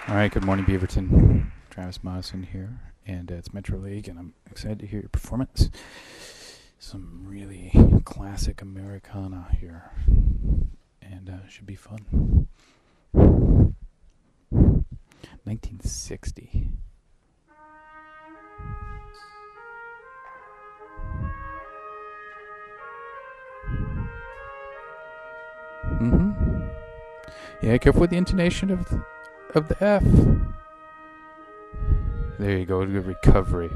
All right, good morning, Beaverton. Travis Modison here, and it's Metro League, and I'm excited to hear your performance. Some really classic Americana here, and should be fun. 1960. Mm-hmm. Yeah, careful with the intonation of the F. There you go, good recovery.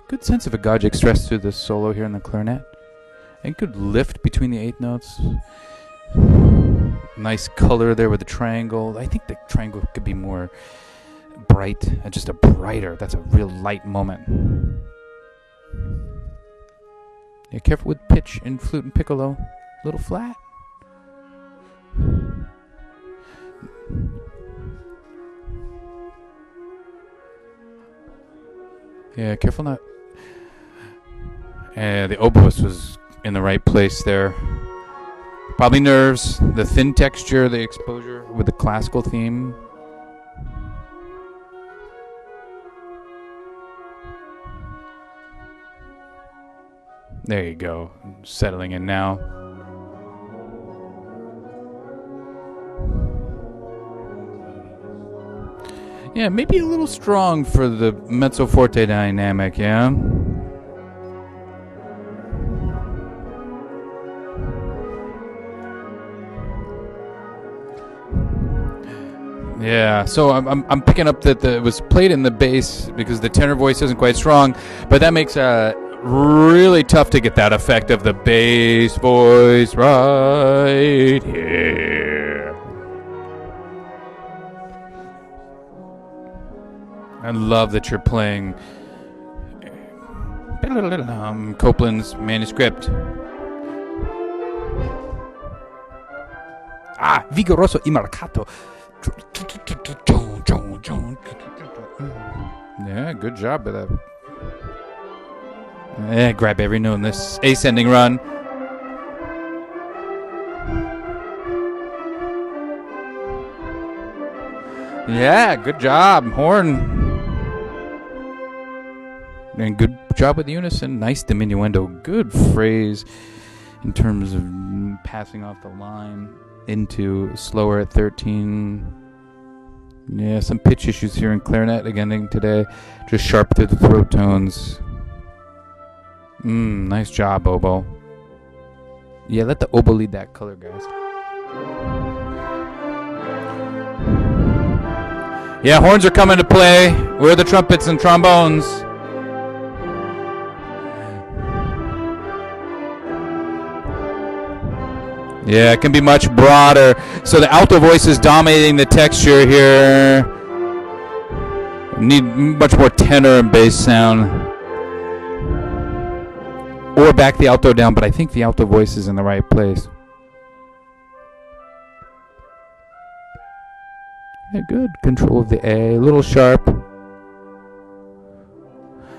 Good sense of agogic stress through the solo here in the clarinet. And good lift between the 8 notes. Nice color there with the triangle. I think the triangle could be more bright, just a brighter. That's a real light moment. Yeah, careful with pitch in flute and piccolo. A little flat. Yeah, careful not. The oboist was in the right place there. Probably nerves, the thin texture, the exposure with the classical theme. There you go, settling in now. Yeah, maybe a little strong for the mezzo forte dynamic, yeah? Yeah, so I'm picking up that it was played in the bass because the tenor voice isn't quite strong, but that makes really tough to get that effect of the bass voice right here. I love that you're playing Copland's manuscript. Vigoroso y marcato. Yeah, good job with that. Yeah, grab every note in this ascending run. Yeah, good job, horn. And good job with unison. Nice diminuendo. Good phrase in terms of passing off the line into slower at 13. Yeah, some pitch issues here in clarinet again today. Just sharp through the throat tones. Nice job, oboe. Yeah, let the oboe lead that color, guys. Yeah, horns are coming to play. Where are the trumpets and trombones? Yeah, it can be much broader. So the alto voice is dominating the texture here. Need much more tenor and bass sound. Or back the alto down, but I think the alto voice is in the right place. Yeah, good. Control of the A, a little sharp.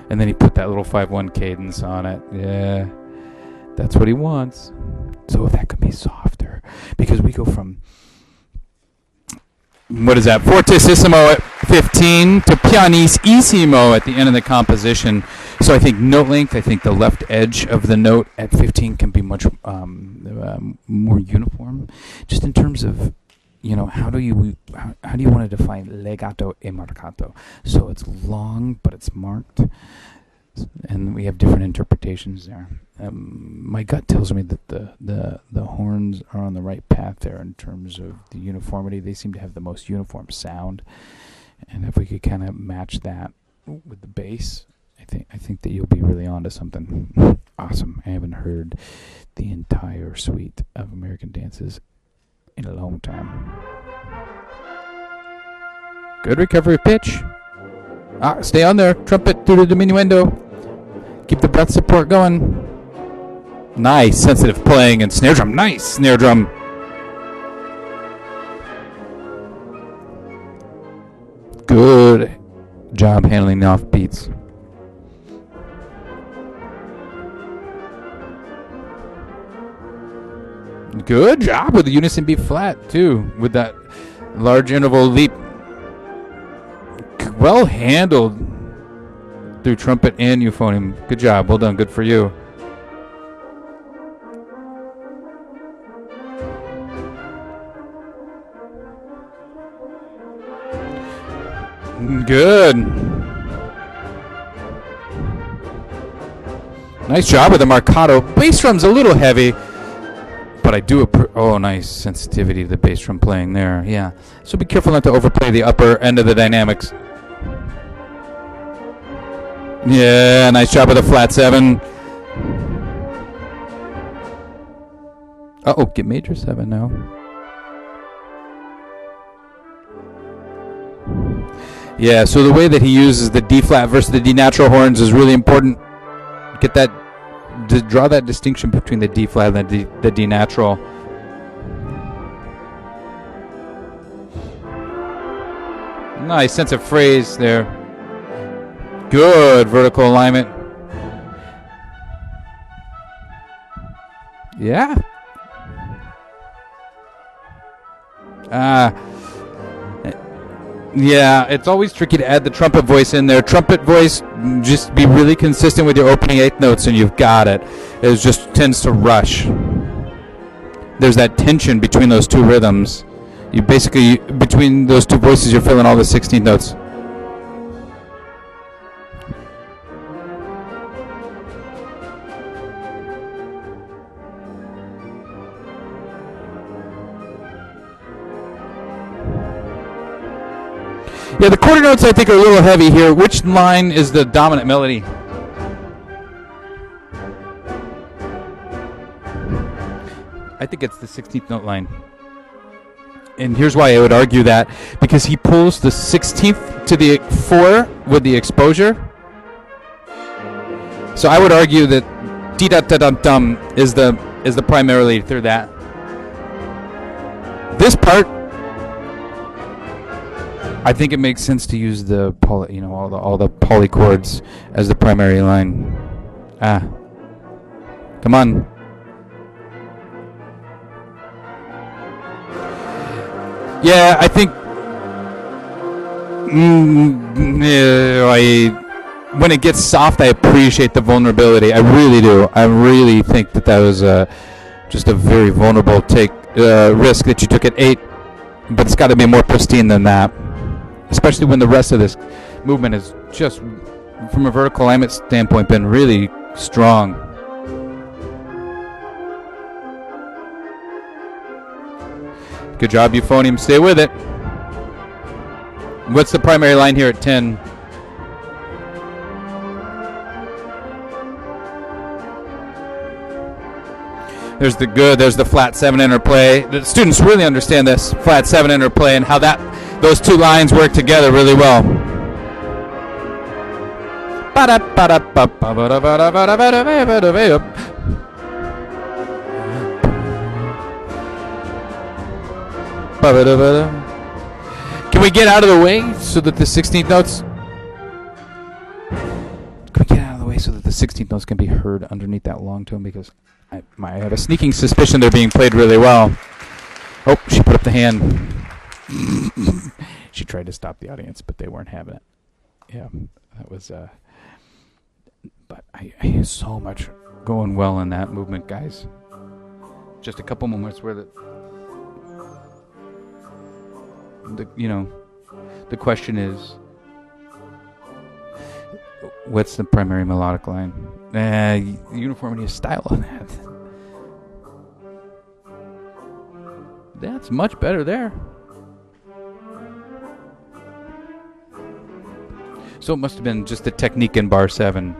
And then he put that little 5-1 cadence on it. Yeah, that's what he wants. So if that could be softer, because we go from, what is that, fortissimo at 15 to pianissimo at the end of the composition. So I think note length, I think the left edge of the note at 15 can be much more uniform, just in terms of, how do you want to define legato e marcato? So it's long, but it's marked, and we have different interpretations there. My gut tells me that the horns are on the right path there in terms of the uniformity. They seem to have the most uniform sound, and if we could kind of match that with the bass, I think that you'll be really onto something awesome. I haven't heard the entire suite of American dances in a long time. Good recovery pitch. Stay on there. Trumpet through the diminuendo. Keep the breath support going. Nice sensitive playing and snare drum. Nice snare drum. Good job handling off beats. Good job with the unison B flat, too, with that large interval leap. Well handled through trumpet and euphonium. Good job. Well done. Good for you. Good. Nice job with the marcato. Bass drum's a little heavy, but I do oh, nice sensitivity to the bass drum playing there. Yeah. So be careful not to overplay the upper end of the dynamics. Yeah, nice job with the flat 7. Uh-oh, get major 7 now. Yeah, so the way that he uses the D flat versus the D natural horns is really important. Get that, draw that distinction between the D flat and the D natural. Nice sense of phrase there. Good vertical alignment. Yeah. Yeah, it's always tricky to add the trumpet voice in there. Trumpet voice, just be really consistent with your opening 8th notes and you've got it. It just tends to rush. There's that tension between those two rhythms. You basically, between those two voices, you're filling all the 16th notes. Yeah, the quarter notes I think are a little heavy here. Which line is the dominant melody? I think it's the 16th note line. And here's why I would argue that. Because he pulls the 16th to the 4 with the exposure. So I would argue that dee-da-da-dum-dum is the primarily through that. This part, I think it makes sense to use the all the polychords as the primary line. Come on. Yeah, I think when it gets soft, I appreciate the vulnerability. I really do. I really think that was just a very vulnerable risk that you took at 8, but it's got to be more pristine than that. Especially when the rest of this movement is just, from a vertical alignment standpoint, been really strong. Good job, euphonium. Stay with it. What's the primary line here at 10? There's the flat 7 interplay. The students really understand this flat 7 interplay and how those two lines work together really well. Can we get out of the way so that the 16th notes? Can we get out of the way so that the 16th notes can be heard underneath that long tone? Because I have a sneaking suspicion they're being played really well. Oh, she put up the hand. She tried to stop the audience, but they weren't having it. Yeah, that was. But I so much going well in that movement, guys. Just a couple moments where the question is, what's the primary melodic line? Uniformity of style on that. That's much better there. So it must have been just the technique in bar 7.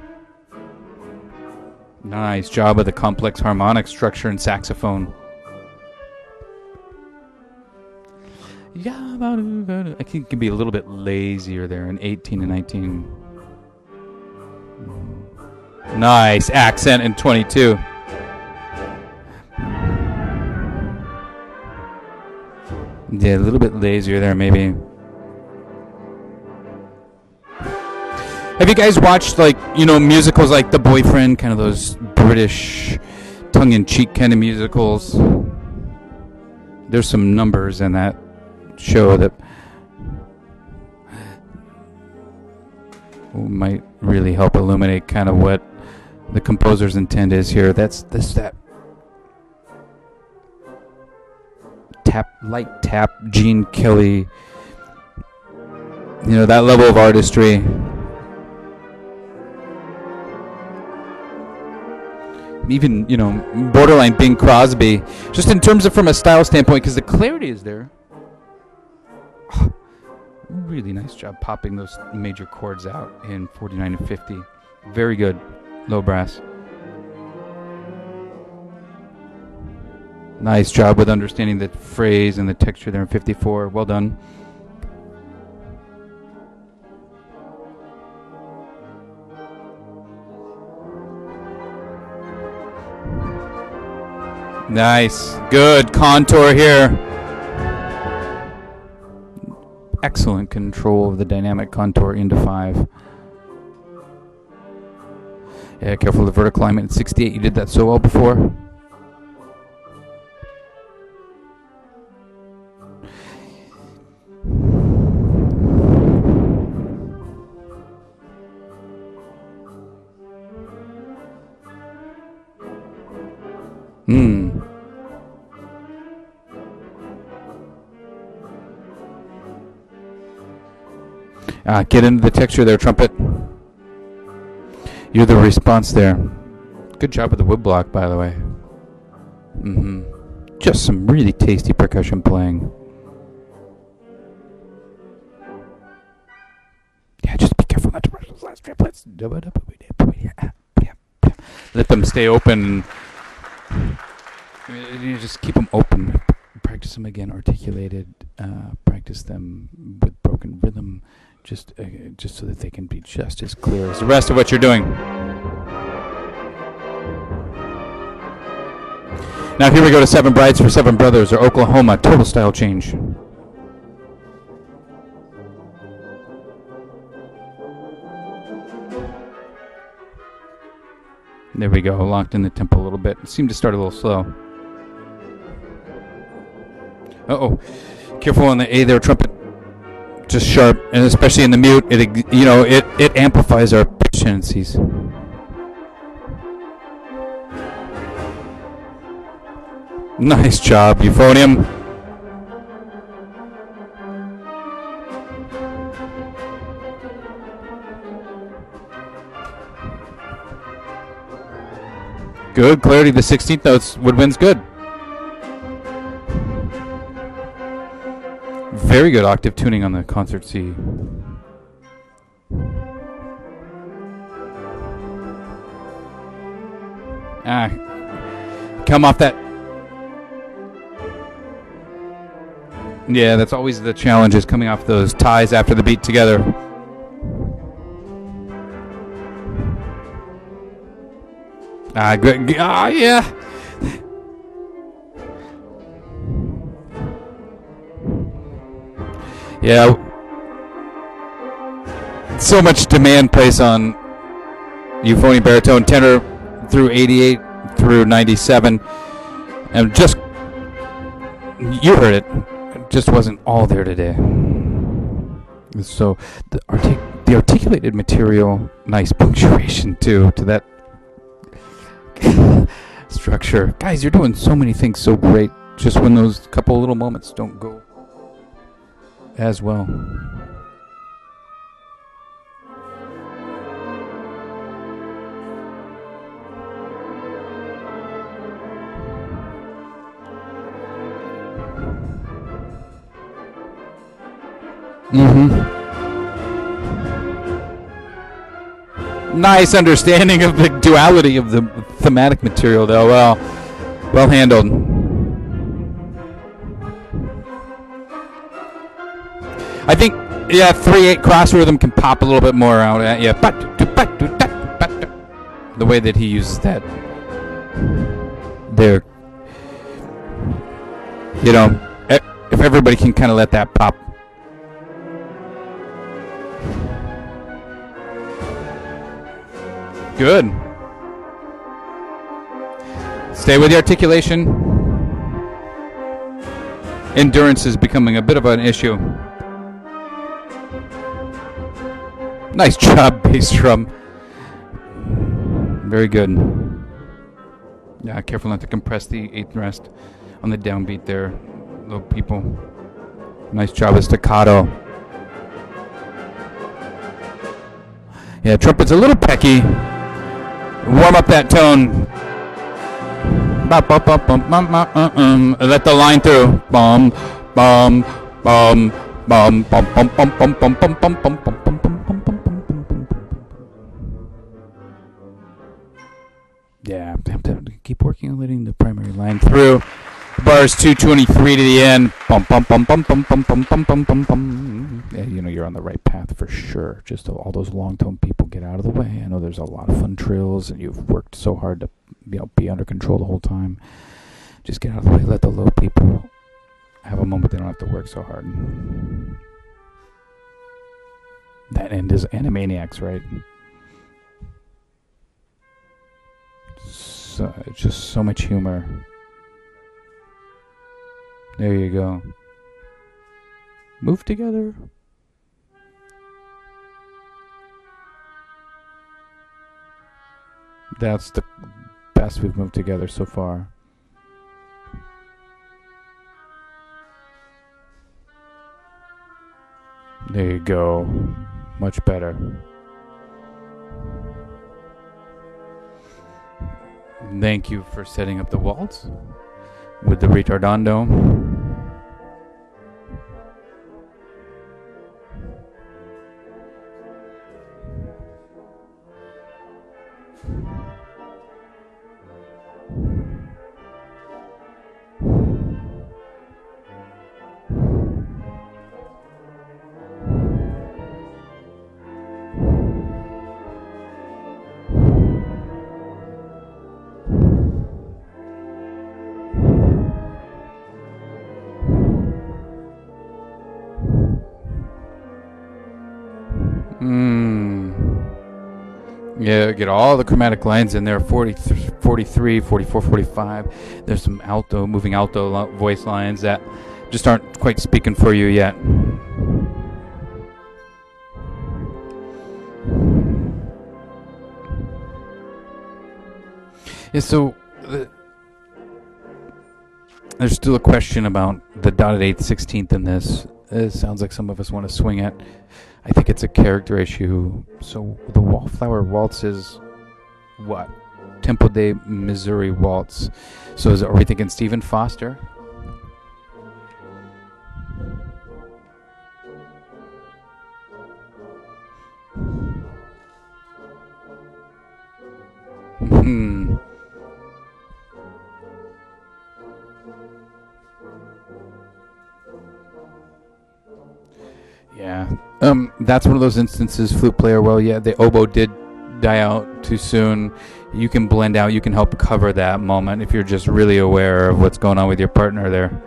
Nice job of the complex harmonic structure in saxophone. I think it can be a little bit lazier there in 18 and 19. Nice accent in 22. Yeah, a little bit lazier there maybe. Have you guys watched musicals like The Boyfriend, kind of those British tongue-in-cheek kind of musicals? there's some numbers in that show that might really help illuminate kind of what the composer's intent is here. That light tap, Gene Kelly, that level of artistry. Even, borderline Bing Crosby, just in terms of from a style standpoint, because the clarity is there. Oh, really nice job popping those major chords out in 49 and 50. Very good, low brass. Nice job with understanding the phrase and the texture there in 54. Well done. Nice. Good contour here. Excellent control of the dynamic contour into 5. Yeah, careful of the vertical alignment at 68. You did that so well before. Get into the texture there, trumpet. You're the response there. Good job with the wood block, by the way. Just some really tasty percussion playing. Yeah, just be careful not to rush those last triplets. Let them stay open. You just keep them open. Practice them again, articulated. Practice them with broken rhythm. Just so that they can be just as clear as the rest of what you're doing. Now here we go to Seven Brides for Seven Brothers, or Oklahoma, total style change. There we go, locked in the tempo a little bit. It seemed to start a little slow. Careful on the A there, trumpet. Just sharp, and especially in the mute, it amplifies our pitch tendencies. Nice job, euphonium. Good clarity. The 16th notes, woodwind's good. Very good octave tuning on the concert C. Come off that. Yeah, that's always the challenge, is coming off those ties after the beat together. Good. Yeah. Yeah. So much demand placed on euphonium, baritone, tenor through 88 through 97. And just, you heard it. It just wasn't all there today. So the articulated material, nice punctuation too, to that structure. Guys, you're doing so many things so great. Just when those couple little moments don't go as well. Nice understanding of the duality of the thematic material, though. Well handled. I think, 3/8 cross rhythm can pop a little bit more out. The way that he uses that there. If everybody can kind of let that pop. Good. Stay with the articulation. endurance is becoming a bit of an issue. Nice job, bass drum. Very good. Yeah, careful not to compress the 8th rest on the downbeat there, little people. Nice job with staccato. Yeah, trumpet's a little pecky. Warm up that tone. Let the line through. Bum, bum, bum, bum, bum, bum, bum, bum, bum, bum, bum, bum, bum. Yeah, have to keep working on letting the primary line through. Bars 223 to the end. Bum, bum, bum, bum, bum, bum, bum, bum, bum, bum, bum. Yeah, you're on the right path for sure. Just all those long tone people, get out of the way. I know there's a lot of fun trills, and you've worked so hard to be under control the whole time. Just get out of the way. Let the low people have a moment they don't have to work so hard. That end is Animaniacs, right? So, just so much humor. There you go. Move together. That's the best we've moved together so far. There you go. Much better. Thank you for setting up the waltz with the retardando. Yeah, get all the chromatic lines in there, 43, 44, 45. There's some moving alto voice lines that just aren't quite speaking for you yet. Yeah, so there's still a question about the dotted 8th, 16th in this. It sounds like some of us want to swing it. I think it's a character issue. So the Wallflower Waltz is what? Tempo de Missouri Waltz. So are we thinking Stephen Foster? Yeah. That's one of those instances, flute player, well, yeah, the oboe did die out too soon. You can blend out, you can help cover that moment if you're just really aware of what's going on with your partner there.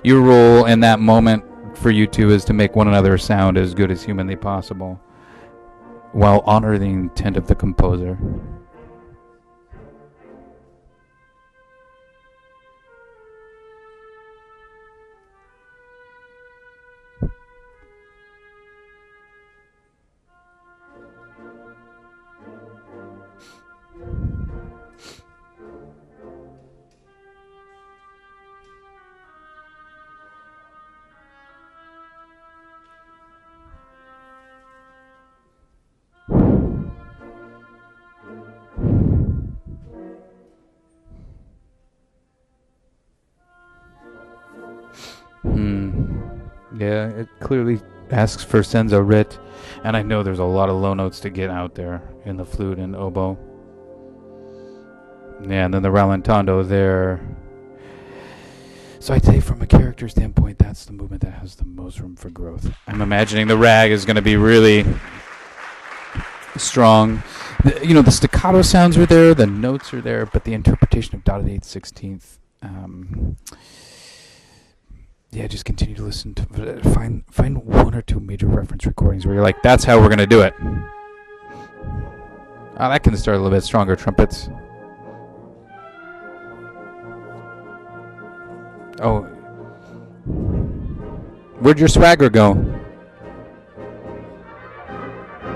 Your role in that moment for you two is to make one another sound as good as humanly possible while honoring the intent of the composer. Yeah, it clearly asks for senza rit, and I know there's a lot of low notes to get out there in the flute and oboe. Yeah, and then the rallentando there. So I'd say from a character standpoint, that's the movement that has the most room for growth. I'm imagining the rag is going to be really strong. The staccato sounds are there, the notes are there, but the interpretation of dotted 8th, 16th, just continue to listen to find one or two major reference recordings where you're like, that's how we're going to do it. That can start a little bit stronger trumpets. Oh, where'd your swagger go?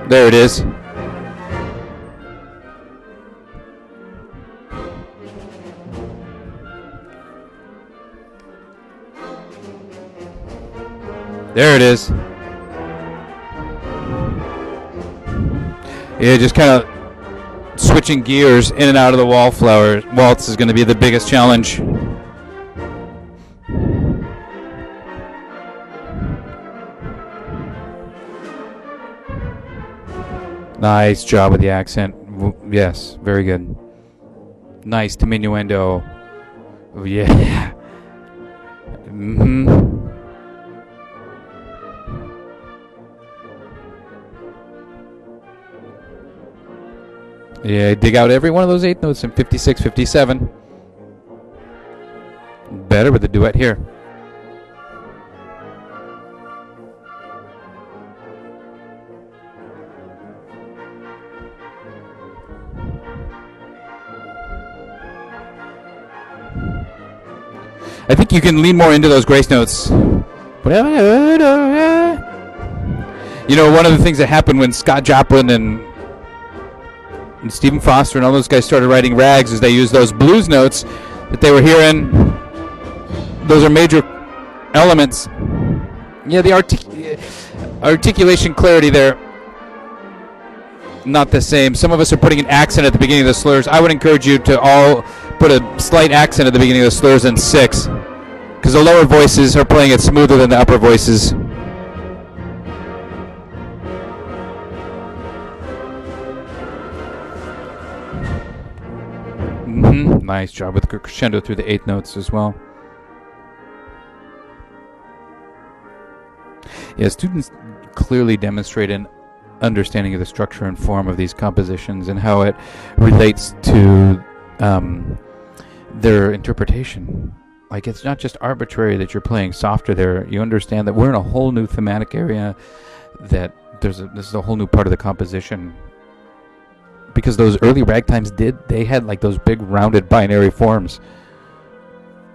There it is. There it is. Yeah, just kind of switching gears in and out of the wallflower waltz is going to be the biggest challenge. Nice job with the accent. Yes, very good. Nice diminuendo. Oh, yeah. Mm-hmm. Yeah, dig out every one of those 8 notes in 56, 57. Better with the duet here. I think you can lean more into those grace notes. You know, one of the things that happened when Scott Joplin and Stephen Foster and all those guys started writing rags is they used those blues notes that they were hearing. Those are major elements. Yeah, the articulation clarity there, not the same. Some of us are putting an accent at the beginning of the slurs. I would encourage you to all put a slight accent at the beginning of the slurs in 6, because the lower voices are playing it smoother than the upper voices. Nice job with the crescendo through the 8 notes as well. Yeah, students clearly demonstrate an understanding of the structure and form of these compositions and how it relates to their interpretation. Like, it's not just arbitrary that you're playing softer there. You understand that we're in a whole new thematic area, that this is a whole new part of the composition. Because those early ragtimes they had like those big rounded binary forms.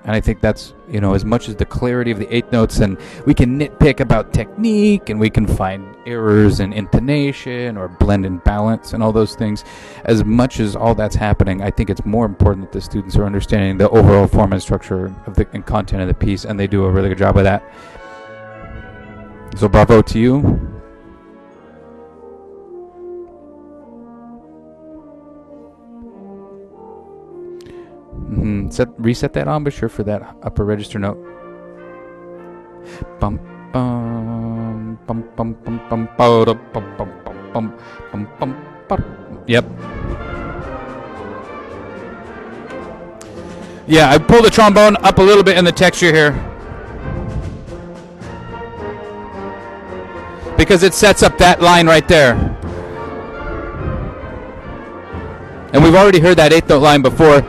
And I think that's, you know, as much as the clarity of the 8 notes, and we can nitpick about technique and we can find errors in intonation or blend and balance and all those things. As much as all that's happening, I think it's more important that the students are understanding the overall form and structure of the and content of the piece, and they do a really good job of that. So bravo to you. Reset that embouchure for that upper register note. Bum bum bum bum bum bum bum bum bum bum bum bum. Yep. Yeah, I pulled the trombone up a little bit in the texture here, because it sets up that line right there. And we've already heard that 8th note line before.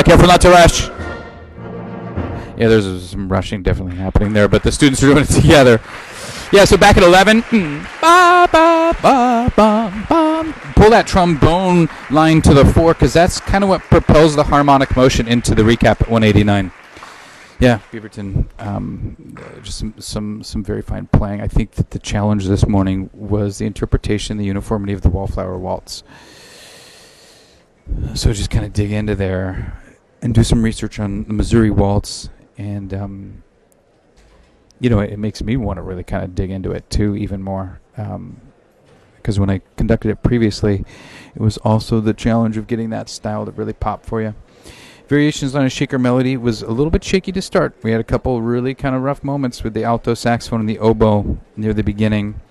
Careful not to rush. Yeah, there's some rushing definitely happening there, but the students are doing it together. Yeah, so back at 11. Ba, ba, ba, ba, ba. Pull that trombone line to the 4, because that's kind of what propels the harmonic motion into the recap at 189. Yeah, Beaverton, just some very fine playing. I think that the challenge this morning was the interpretation, the uniformity of the Wallflower Waltz. So just kind of dig into there and do some research on the Missouri Waltz, and you know, it makes me want to really kind of dig into it too even more, because when I conducted it previously, it was also the challenge of getting that style to really pop for you. Variations on a shaker melody was a little bit shaky to start. We had a couple really kind of rough moments with the alto saxophone and the oboe near the beginning.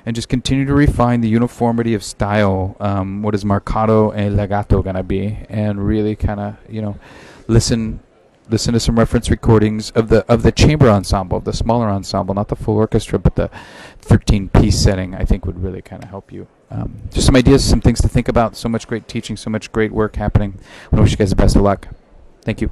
And just continue to refine the uniformity of style. What is marcato and legato gonna be? And really kind of, you know, listen to some reference recordings of the chamber ensemble, the smaller ensemble, not the full orchestra, but the 13-piece setting. I think would really kind of help you. Just some ideas, some things to think about. So much great teaching, so much great work happening. I wish you guys the best of luck. Thank you.